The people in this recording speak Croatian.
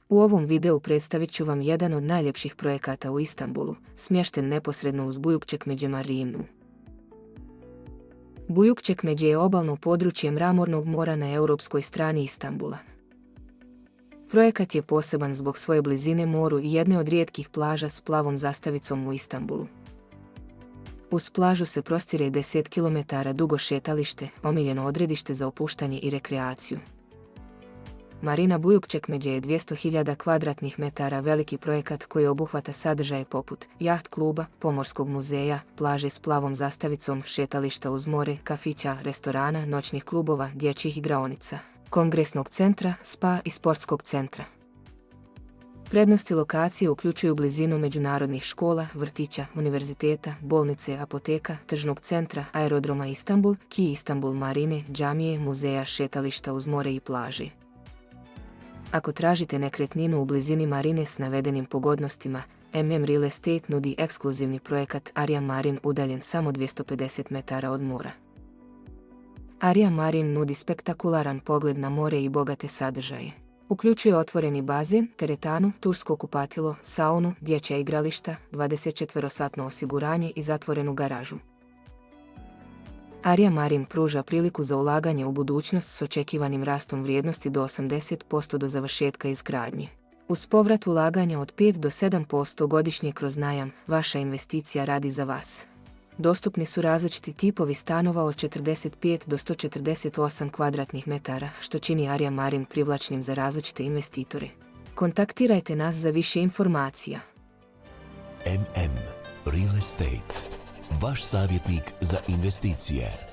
U ovom videu predstavit ću vam jedan od najljepših projekata u Istanbulu, smješten neposredno uz Buyukçekmece marinu. Buyukçekmece je obalno područje mramornog mora na europskoj strani Istanbula. Projekat je poseban zbog svoje blizine moru i jedne od rijetkih plaža s plavom zastavicom u Istanbulu. Uz plažu se prostire 10 km dugo šetalište, omiljeno odredište za opuštanje i rekreaciju. Marina Buyukçekmece je 200.000 kvadratnih metara veliki projekat koji obuhvata sadržaje poput jaht kluba, pomorskog muzeja, plaže s plavom zastavicom, šetališta uz more, kafića, restorana, noćnih klubova, dječjih igraonica, kongresnog centra, spa i sportskog centra. Prednosti lokacije uključuju blizinu međunarodnih škola, vrtića, univerziteta, bolnice, apoteka, tržnog centra, aerodroma Istanbul, Ki Istanbul marine, džamije, muzeja, šetališta uz more i plaži. Ako tražite nekretninu u blizini marine s navedenim pogodnostima, Real Estate nudi ekskluzivni projekat Arija Marin udaljen samo 250 metara od mora. Arija Marin nudi spektakularan pogled na more i bogate sadržaje. Uključuje otvoreni bazen, teretanu, tursko kupatilo, saunu, dječja igrališta, 24-satno osiguranje i zatvorenu garažu. Arija Marin pruža priliku za ulaganje u budućnost s očekivanim rastom vrijednosti do 80% do završetka izgradnje. Uz povrat ulaganja od 5 do 7% godišnje kroz najam, vaša investicija radi za vas. Dostupni su različiti tipovi stanova od 45 do 148 kvadratnih metara, što čini Arija Marin privlačnim za različite investitore. Kontaktirajte nas za više informacija. Real Estate, vaš savjetnik za investicije.